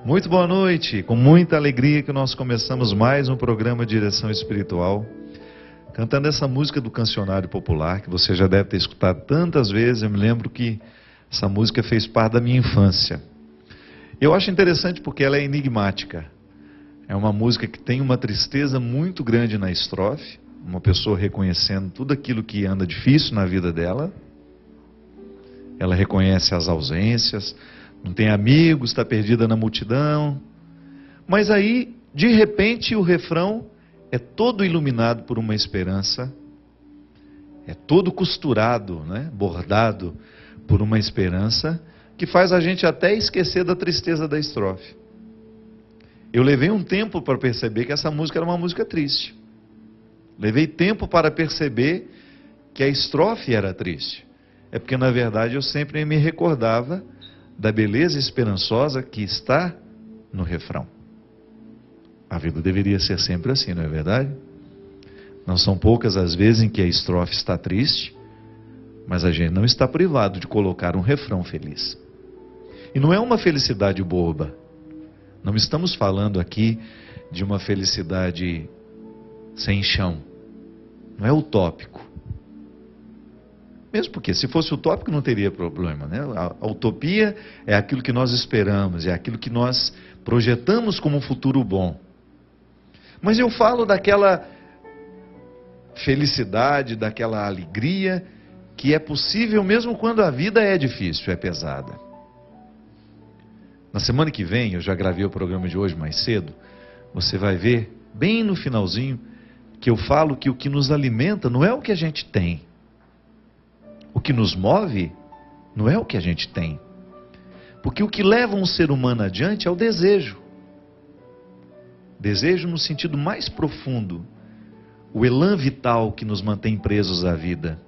Muito boa noite, com muita alegria que nós começamos mais um programa Direção Espiritual, cantando essa música do Cancionário Popular, que você já deve ter escutado tantas vezes. Eu me lembro que essa música fez parte da minha infância. Eu acho interessante porque ela é enigmática. É uma música que tem uma tristeza muito grande na estrofe, uma pessoa reconhecendo tudo aquilo que anda difícil na vida dela. Ela reconhece as ausências, não tem amigos, está perdida na multidão. Mas aí, de repente, o refrão é todo iluminado por uma esperança, é todo costurado, né? Bordado por uma esperança, que faz a gente até esquecer da tristeza da estrofe. Eu levei um tempo para perceber que essa música era uma música triste. Levei tempo para perceber que a estrofe era triste. É porque, na verdade, eu sempre me recordava da beleza esperançosa que está no refrão. A vida deveria ser sempre assim, não é verdade? Não são poucas as vezes em que a estrofe está triste, mas a gente não está privado de colocar um refrão feliz. E não é uma felicidade boba. Não estamos falando aqui de uma felicidade sem chão. Não é utópico. Mesmo porque, se fosse utópico, não teria problema, né? A utopia é aquilo que nós esperamos, é aquilo que nós projetamos como um futuro bom. Mas eu falo daquela felicidade, daquela alegria que é possível mesmo quando a vida é difícil, é pesada. Na semana que vem, eu já gravei o programa de hoje mais cedo, você vai ver, bem no finalzinho, que eu falo que o que nos alimenta não é o que a gente tem. O que nos move não é o que a gente tem. Porque o que leva um ser humano adiante é o desejo. Desejo no sentido mais profundo. O elan vital que nos mantém presos à vida.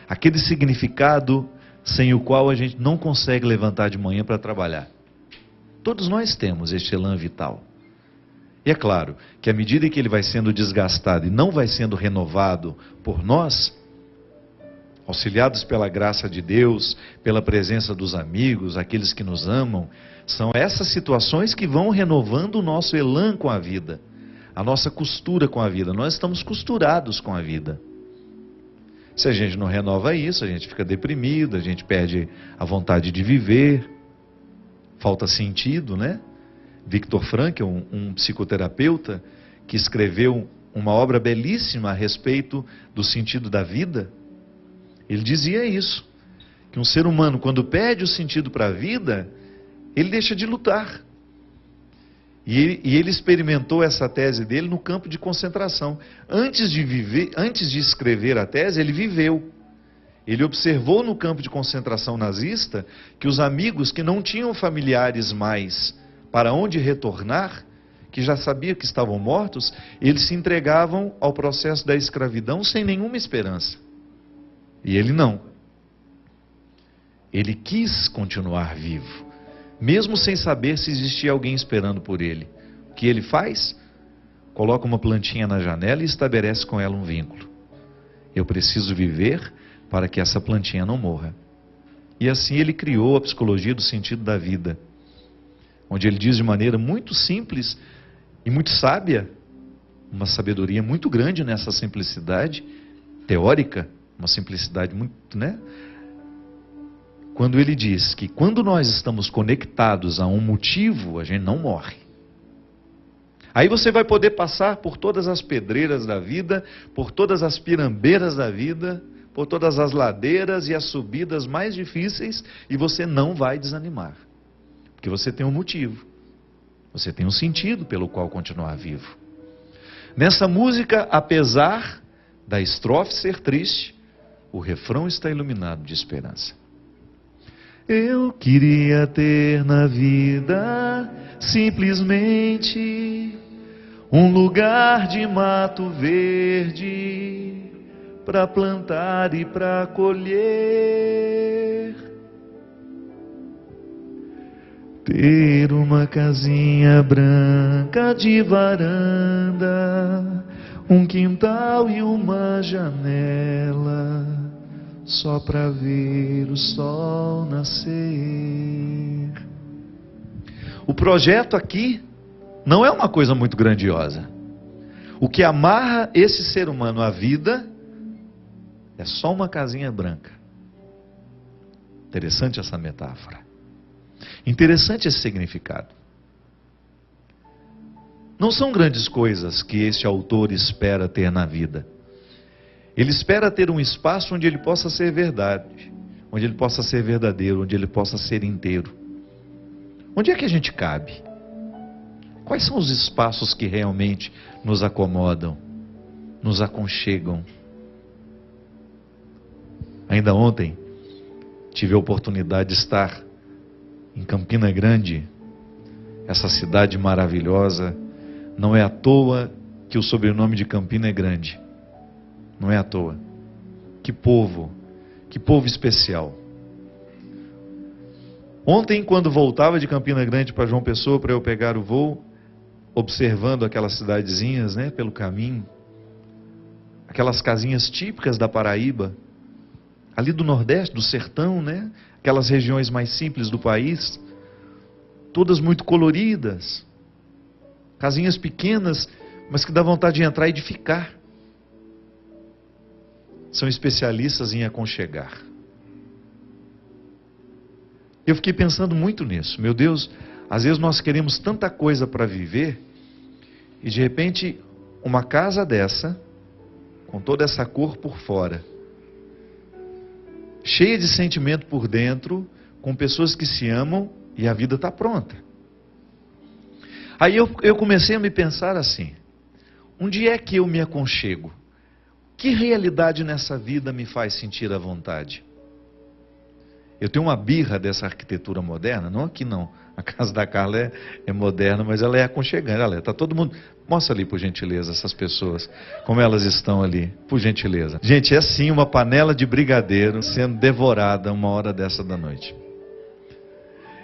Aquele significado sem o qual a gente não consegue levantar de manhã para trabalhar. Todos nós temos este elan vital. E é claro que à medida que ele vai sendo desgastado e não vai sendo renovado por nós, auxiliados pela graça de Deus, pela presença dos amigos, aqueles que nos amam, são essas situações que vão renovando o nosso elan com a vida, a nossa costura com a vida. Nós estamos costurados com a vida. Se a gente não renova isso, a gente fica deprimido, a gente perde a vontade de viver, falta sentido, né? Viktor Frankl, um psicoterapeuta, que escreveu uma obra belíssima a respeito do sentido da vida, ele dizia isso, que um ser humano, quando perde o sentido para a vida, ele deixa de lutar. E ele experimentou essa tese dele no campo de concentração. Antes de escrever a tese, ele viveu. Ele observou no campo de concentração nazista que os amigos que não tinham familiares mais para onde retornar, que já sabiam que estavam mortos, eles se entregavam ao processo da escravidão sem nenhuma esperança. E ele não. Ele quis continuar vivo, mesmo sem saber se existia alguém esperando por ele. O que ele faz? Coloca uma plantinha na janela e estabelece com ela um vínculo. Eu preciso viver para que essa plantinha não morra. E assim ele criou a psicologia do sentido da vida, onde ele diz de maneira muito simples e muito sábia, uma sabedoria muito grande nessa simplicidade teórica, uma simplicidade muito, né? Quando ele diz que quando nós estamos conectados a um motivo, a gente não morre. Aí você vai poder passar por todas as pedreiras da vida, por todas as pirambeiras da vida, por todas as ladeiras e as subidas mais difíceis, e você não vai desanimar. Porque você tem um motivo. Você tem um sentido pelo qual continuar vivo. Nessa música, apesar da estrofe ser triste, o refrão está iluminado de esperança. Eu queria ter na vida simplesmente um lugar de mato verde para plantar e para colher. Ter uma casinha branca de varanda, um quintal e uma janela, só para ver o sol nascer. O projeto aqui não é uma coisa muito grandiosa. O que amarra esse ser humano à vida é só uma casinha branca. Interessante essa metáfora. Interessante esse significado. Não são grandes coisas que este autor espera ter na vida. Ele espera ter um espaço onde ele possa ser verdade, onde ele possa ser verdadeiro, onde ele possa ser inteiro. Onde é que a gente cabe? Quais são os espaços que realmente nos acomodam, nos aconchegam? Ainda ontem, tive a oportunidade de estar em Campina Grande, essa cidade maravilhosa. Não é à toa que o sobrenome de Campina é Grande. Não é à toa. Que povo especial. Ontem, quando voltava de Campina Grande para João Pessoa, para eu pegar o voo, observando aquelas cidadezinhas, né, pelo caminho, aquelas casinhas típicas da Paraíba, ali do Nordeste, do sertão, né, aquelas regiões mais simples do país, todas muito coloridas, casinhas pequenas, mas que dá vontade de entrar e de ficar. São especialistas em aconchegar. Eu fiquei pensando muito nisso. Meu Deus, às vezes nós queremos tanta coisa para viver e de repente uma casa dessa, com toda essa cor por fora, cheia de sentimento por dentro, com pessoas que se amam e a vida está pronta. Aí eu comecei a me pensar assim: onde é que eu me aconchego? Que realidade nessa vida me faz sentir à vontade? Eu tenho uma birra dessa arquitetura moderna, não aqui não. A casa da Carla é moderna, mas ela é aconchegante. Ela está todo mundo. Mostra ali, por gentileza, essas pessoas, como elas estão ali, por gentileza. Gente, é assim uma panela de brigadeiro sendo devorada uma hora dessa da noite.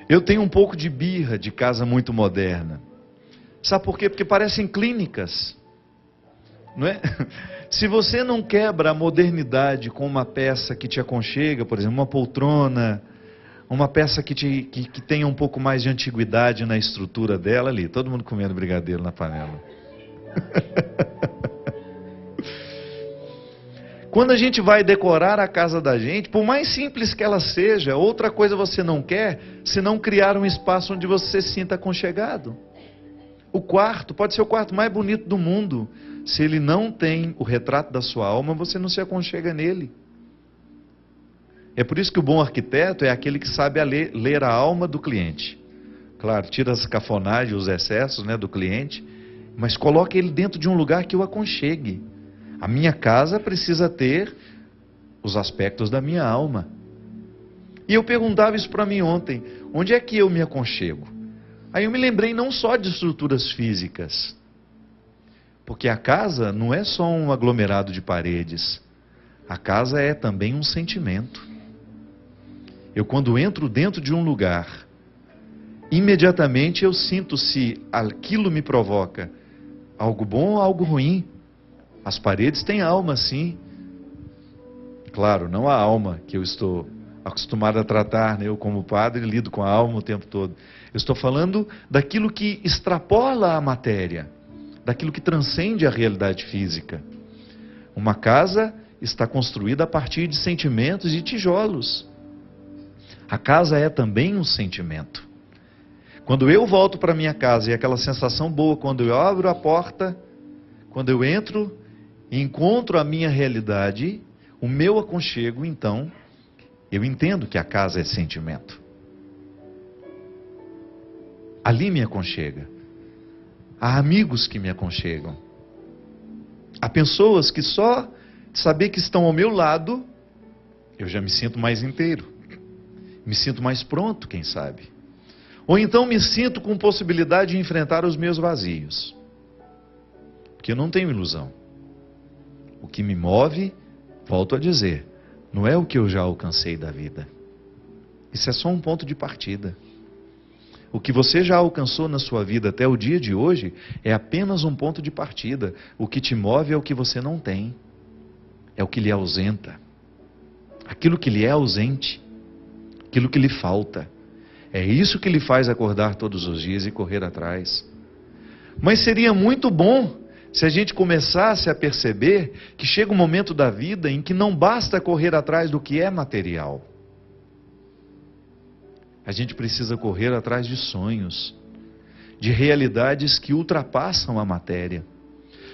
Eu tenho um pouco de birra de casa muito moderna. Sabe por quê? Porque parecem clínicas. Não é? Se você não quebra a modernidade com uma peça que te aconchega, por exemplo, uma poltrona, uma peça que tenha um pouco mais de antiguidade na estrutura dela ali, todo mundo comendo brigadeiro na panela. Quando a gente vai decorar a casa da gente, por mais simples que ela seja, outra coisa você não quer, senão criar um espaço onde você se sinta aconchegado. O quarto pode ser o quarto mais bonito do mundo. Se ele não tem o retrato da sua alma, você não se aconchega nele. É por isso que o bom arquiteto é aquele que sabe ler a alma do cliente. Claro, tira as cafonagens, os excessos, né, do cliente, mas coloca ele dentro de um lugar que o aconchegue. A minha casa precisa ter os aspectos da minha alma. E eu perguntava isso para mim ontem: onde é que eu me aconchego? Aí eu me lembrei não só de estruturas físicas, porque a casa não é só um aglomerado de paredes. A casa é também um sentimento. Eu, quando entro dentro de um lugar, imediatamente eu sinto se aquilo me provoca algo bom ou algo ruim. As paredes têm alma, sim. Claro, não a alma que eu estou acostumado a tratar, né? Eu, como padre, lido com a alma o tempo todo. Eu estou falando daquilo que extrapola a matéria, daquilo que transcende a realidade física. Uma casa está construída a partir de sentimentos e tijolos. A casa é também um sentimento. Quando eu volto para minha casa e aquela sensação boa, quando eu abro a porta, quando eu entro e encontro a minha realidade, o meu aconchego, então, eu entendo que a casa é sentimento. Ali me aconchega. Há amigos que me aconchegam. Há pessoas que só de saber que estão ao meu lado, eu já me sinto mais inteiro. Me sinto mais pronto, quem sabe. Ou então me sinto com possibilidade de enfrentar os meus vazios. Porque eu não tenho ilusão. O que me move, volto a dizer, não é o que eu já alcancei da vida. Isso é só um ponto de partida. O que você já alcançou na sua vida até o dia de hoje é apenas um ponto de partida. O que te move é o que você não tem. É o que lhe ausenta. Aquilo que lhe é ausente. Aquilo que lhe falta. É isso que lhe faz acordar todos os dias e correr atrás. Mas seria muito bom se a gente começasse a perceber que chega um momento da vida em que não basta correr atrás do que é material. A gente precisa correr atrás de sonhos, de realidades que ultrapassam a matéria.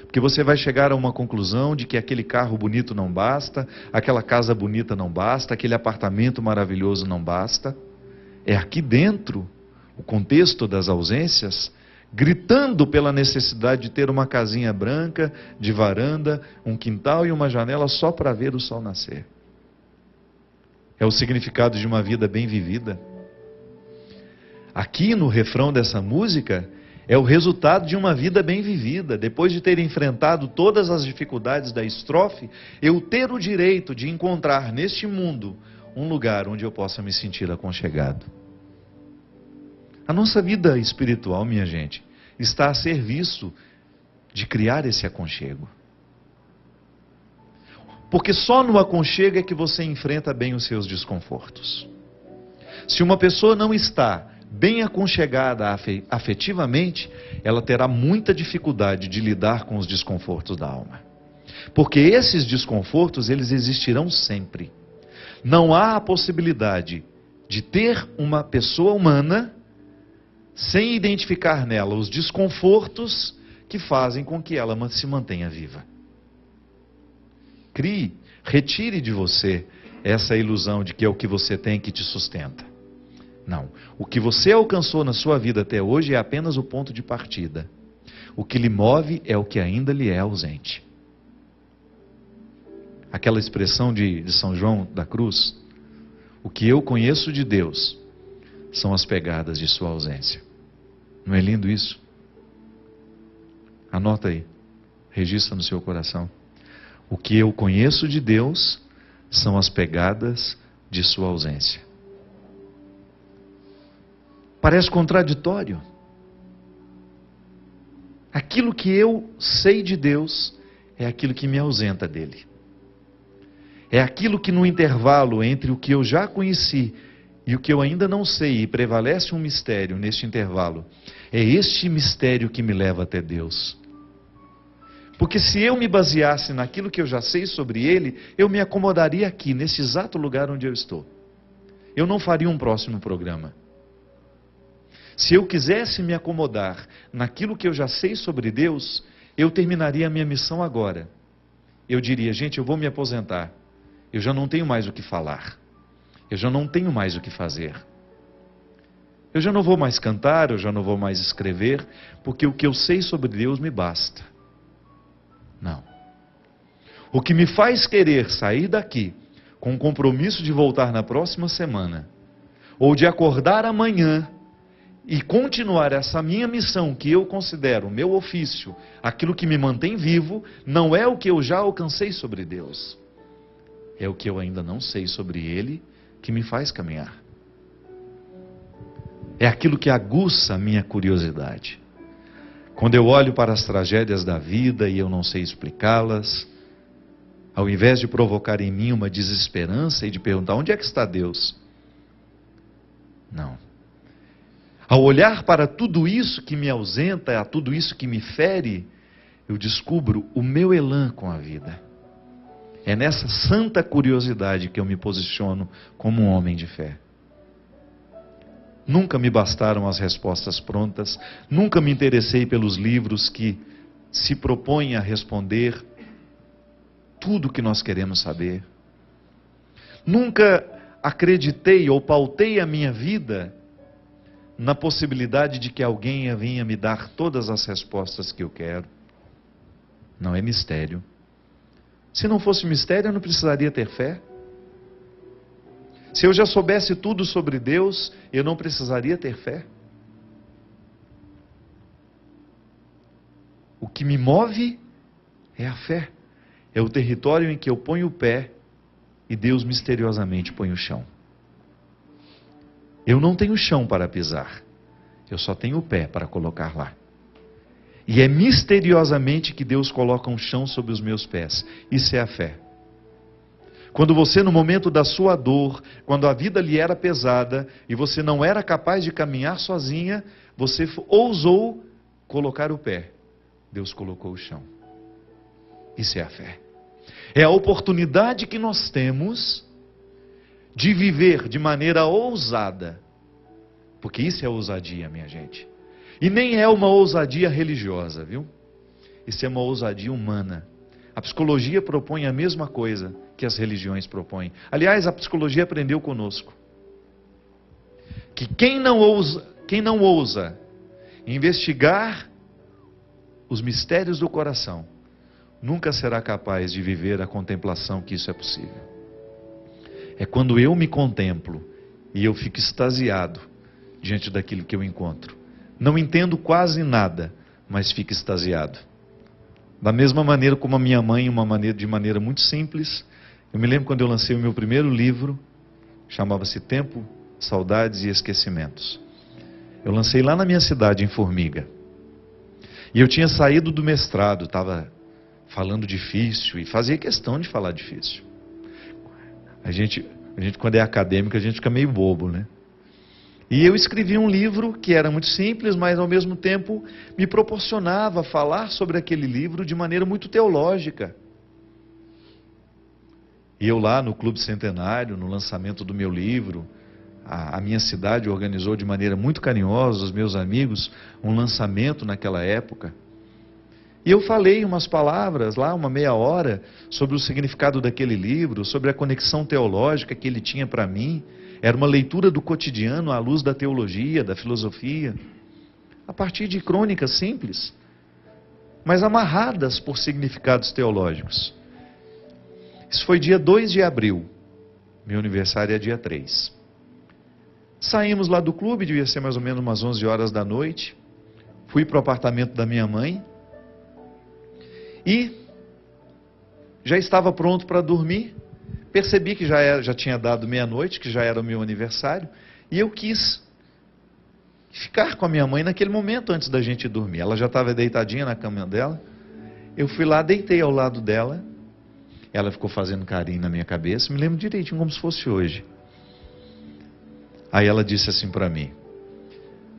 Porque você vai chegar a uma conclusão de que aquele carro bonito não basta, aquela casa bonita não basta, aquele apartamento maravilhoso não basta. É aqui dentro, o contexto das ausências, gritando pela necessidade de ter uma casinha branca, de varanda, um quintal e uma janela só para ver o sol nascer. É o significado de uma vida bem vivida. Aqui no refrão dessa música, é o resultado de uma vida bem vivida. Depois de ter enfrentado todas as dificuldades da estrofe, eu ter o direito de encontrar neste mundo um lugar onde eu possa me sentir aconchegado. A nossa vida espiritual, minha gente, está a serviço de criar esse aconchego. Porque só no aconchego é que você enfrenta bem os seus desconfortos. Se uma pessoa não está bem aconchegada afetivamente, ela terá muita dificuldade de lidar com os desconfortos da alma. Porque esses desconfortos, eles existirão sempre. Não há a possibilidade de ter uma pessoa humana sem identificar nela os desconfortos que fazem com que ela se mantenha viva. Retire de você essa ilusão de que é o que você tem que te sustenta. Não. O que você alcançou na sua vida até hoje é apenas o ponto de partida. O que lhe move é o que ainda lhe é ausente. Aquela expressão de São João da Cruz, o que eu conheço de Deus são as pegadas de sua ausência. Não é lindo isso? Anota aí, registra no seu coração. O que eu conheço de Deus são as pegadas de sua ausência. Parece contraditório. Aquilo que eu sei de Deus é aquilo que me ausenta dele. É aquilo que no intervalo entre o que eu já conheci e o que eu ainda não sei, e prevalece um mistério neste intervalo, é este mistério que me leva até Deus. Porque se eu me baseasse naquilo que eu já sei sobre ele, eu me acomodaria aqui, nesse exato lugar onde eu estou. Eu não faria um próximo programa. Se eu quisesse me acomodar naquilo que eu já sei sobre Deus, eu terminaria a minha missão agora. Eu diria, gente, eu vou me aposentar. Eu já não tenho mais o que falar. Eu já não tenho mais o que fazer. Eu já não vou mais cantar, eu já não vou mais escrever, porque o que eu sei sobre Deus me basta. Não. O que me faz querer sair daqui com o compromisso de voltar na próxima semana, ou de acordar amanhã e continuar essa minha missão que eu considero, o meu ofício, aquilo que me mantém vivo, não é o que eu já alcancei sobre Deus. É o que eu ainda não sei sobre Ele que me faz caminhar. É aquilo que aguça a minha curiosidade. Quando eu olho para as tragédias da vida e eu não sei explicá-las, ao invés de provocar em mim uma desesperança e de perguntar, onde é que está Deus? Não. Ao olhar para tudo isso que me ausenta, a tudo isso que me fere, eu descubro o meu elan com a vida. É nessa santa curiosidade que eu me posiciono como um homem de fé. Nunca me bastaram as respostas prontas, nunca me interessei pelos livros que se propõem a responder tudo o que nós queremos saber. Nunca acreditei ou pautei a minha vida na possibilidade de que alguém venha me dar todas as respostas que eu quero. Não é mistério. Se não fosse mistério, eu não precisaria ter fé. Se eu já soubesse tudo sobre Deus, eu não precisaria ter fé. O que me move é a fé. É o território em que eu ponho o pé e Deus misteriosamente põe o chão. Eu não tenho chão para pisar. Eu só tenho o pé para colocar lá. E é misteriosamente que Deus coloca um chão sobre os meus pés. Isso é a fé. Quando você, no momento da sua dor, quando a vida lhe era pesada e você não era capaz de caminhar sozinha, você ousou colocar o pé. Deus colocou o chão. Isso é a fé. É a oportunidade que nós temos de viver de maneira ousada. Porque isso é ousadia, minha gente. E nem é uma ousadia religiosa, viu? Isso é uma ousadia humana. A psicologia propõe a mesma coisa que as religiões propõem. Aliás, a psicologia aprendeu conosco que quem não ousa investigar os mistérios do coração, nunca será capaz de viver a contemplação que isso é possível. É quando eu me contemplo e eu fico extasiado diante daquilo que eu encontro. Não entendo quase nada, mas fico extasiado. Da mesma maneira como a minha mãe, de maneira muito simples, eu me lembro quando eu lancei o meu primeiro livro, chamava-se Tempo, Saudades e Esquecimentos. Eu lancei lá na minha cidade, em Formiga. E eu tinha saído do mestrado, estava falando difícil, e fazia questão de falar difícil. A gente quando é acadêmico, a gente fica meio bobo, né? E eu escrevi um livro que era muito simples, mas ao mesmo tempo me proporcionava falar sobre aquele livro de maneira muito teológica. E eu lá no Clube Centenário, no lançamento do meu livro, a minha cidade organizou de maneira muito carinhosa, os meus amigos, um lançamento naquela época. E eu falei umas palavras lá, uma meia hora, sobre o significado daquele livro, sobre a conexão teológica que ele tinha para mim. Era uma leitura do cotidiano à luz da teologia, da filosofia, a partir de crônicas simples, mas amarradas por significados teológicos. Isso foi dia 2 de abril, meu aniversário é dia 3. Saímos lá do clube, devia ser mais ou menos umas 11 horas da noite, fui para o apartamento da minha mãe e já estava pronto para dormir. Percebi que já tinha dado meia-noite, que já era o meu aniversário, e eu quis ficar com a minha mãe naquele momento antes da gente dormir. Ela já estava deitadinha na cama dela. Eu fui lá, deitei ao lado dela. Ela ficou fazendo carinho na minha cabeça, me lembro direitinho como se fosse hoje. Aí ela disse assim para mim: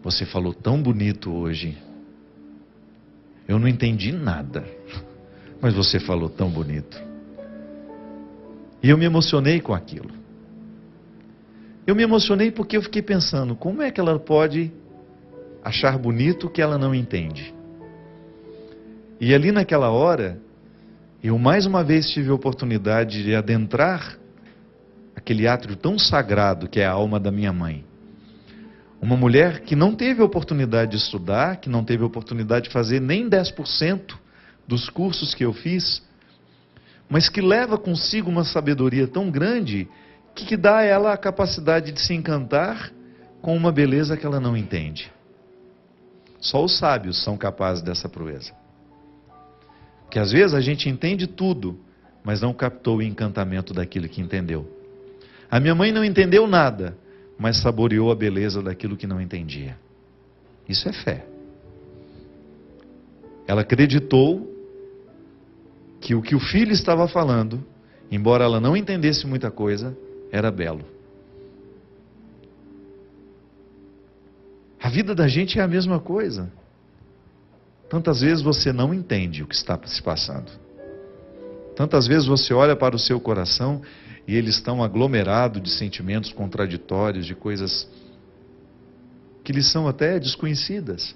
você falou tão bonito hoje. Eu não entendi nada, mas você falou tão bonito. E eu me emocionei com aquilo. Eu me emocionei porque eu fiquei pensando, como é que ela pode achar bonito o que ela não entende? E ali naquela hora, eu mais uma vez tive a oportunidade de adentrar aquele átrio tão sagrado que é a alma da minha mãe. Uma mulher que não teve a oportunidade de estudar, que não teve a oportunidade de fazer nem 10% dos cursos que eu fiz, mas que leva consigo uma sabedoria tão grande que dá a ela a capacidade de se encantar com uma beleza que ela não entende. Só os sábios são capazes dessa proeza. Porque às vezes a gente entende tudo, mas não captou o encantamento daquilo que entendeu. A minha mãe não entendeu nada, mas saboreou a beleza daquilo que não entendia. Isso é fé. Ela acreditou que o filho estava falando, embora ela não entendesse muita coisa, era belo. A vida da gente é a mesma coisa. Tantas vezes você não entende o que está se passando. Tantas vezes você olha para o seu coração e ele está aglomerado de sentimentos contraditórios, de coisas que lhe são até desconhecidas.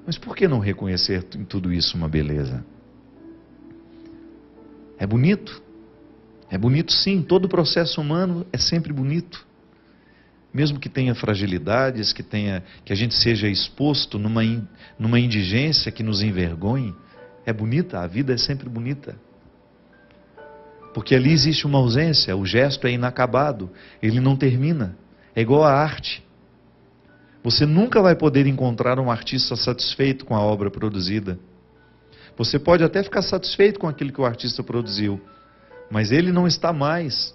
Mas por que não reconhecer em tudo isso uma beleza? É bonito. É bonito sim, todo o processo humano é sempre bonito. Mesmo que tenha fragilidades, que a gente seja exposto numa indigência que nos envergonhe, é bonita, a vida é sempre bonita. Porque ali existe uma ausência, o gesto é inacabado, ele não termina. É igual à arte. Você nunca vai poder encontrar um artista satisfeito com a obra produzida. Você pode até ficar satisfeito com aquilo que o artista produziu, mas ele não está mais.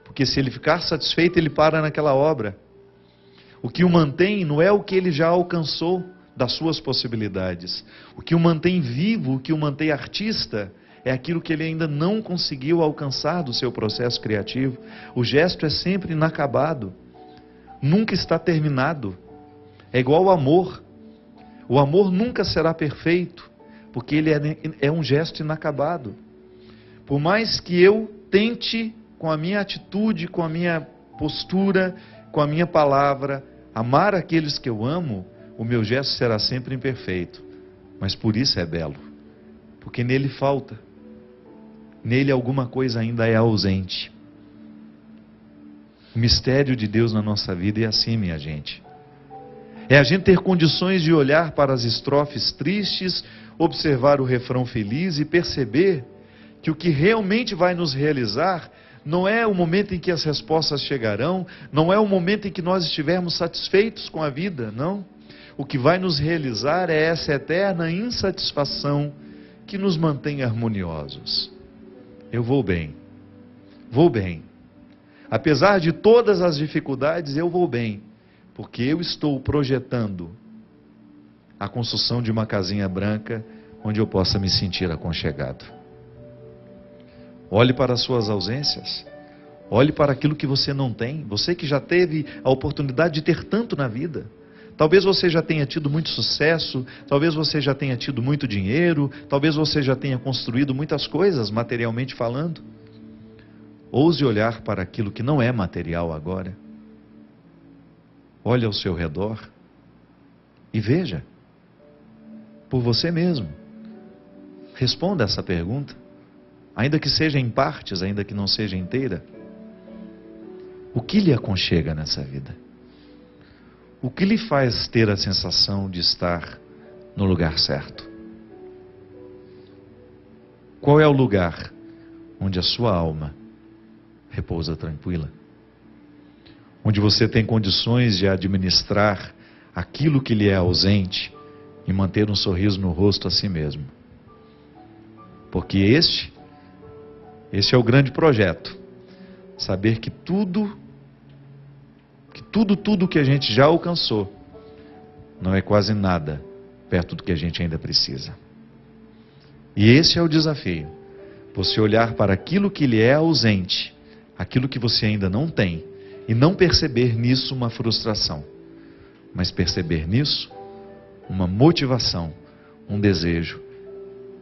Porque se ele ficar satisfeito, ele para naquela obra. O que o mantém não é o que ele já alcançou das suas possibilidades. O que o mantém vivo, o que o mantém artista, é aquilo que ele ainda não conseguiu alcançar do seu processo criativo. O gesto é sempre inacabado, nunca está terminado. É igual ao amor. O amor nunca será perfeito, porque ele é um gesto inacabado. Por mais que eu tente, com a minha atitude, com a minha postura, com a minha palavra, amar aqueles que eu amo, o meu gesto será sempre imperfeito. Mas por isso é belo, porque nele falta. Nele alguma coisa ainda é ausente. O mistério de Deus na nossa vida é assim, minha gente. É a gente ter condições de olhar para as estrofes tristes, observar o refrão feliz e perceber que o que realmente vai nos realizar não é o momento em que as respostas chegarão, não é o momento em que nós estivermos satisfeitos com a vida, não. O que vai nos realizar é essa eterna insatisfação que nos mantém harmoniosos. Eu vou bem. Vou bem. Apesar de todas as dificuldades, eu vou bem. Porque eu estou projetando a construção de uma casinha branca onde eu possa me sentir aconchegado. Olhe para as suas ausências. Olhe para aquilo que você não tem. Você que já teve a oportunidade de ter tanto na vida. Talvez você já tenha tido muito sucesso, talvez você já tenha tido muito dinheiro, talvez você já tenha construído muitas coisas, materialmente falando. Ouse olhar para aquilo que não é material agora. Olhe ao seu redor e veja, por você mesmo. Responda essa pergunta, ainda que seja em partes, ainda que não seja inteira. O que lhe aconchega nessa vida? O que lhe faz ter a sensação de estar no lugar certo? Qual é o lugar onde a sua alma repousa tranquila? Onde você tem condições de administrar aquilo que lhe é ausente e manter um sorriso no rosto a si mesmo. Porque este é o grande projeto. Saber que tudo que a gente já alcançou não é quase nada perto do que a gente ainda precisa. E esse é o desafio. Você olhar para aquilo que lhe é ausente, aquilo que você ainda não tem, e não perceber nisso uma frustração, mas perceber nisso uma motivação, um desejo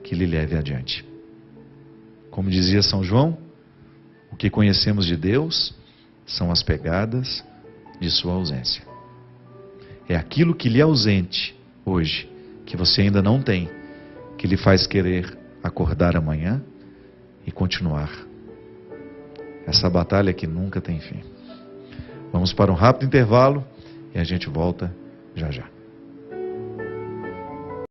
que lhe leve adiante. Como dizia São João, o que conhecemos de Deus são as pegadas de sua ausência. É aquilo que lhe é ausente hoje, que você ainda não tem, que lhe faz querer acordar amanhã e continuar essa batalha que nunca tem fim. Vamos para um rápido intervalo e a gente volta já já.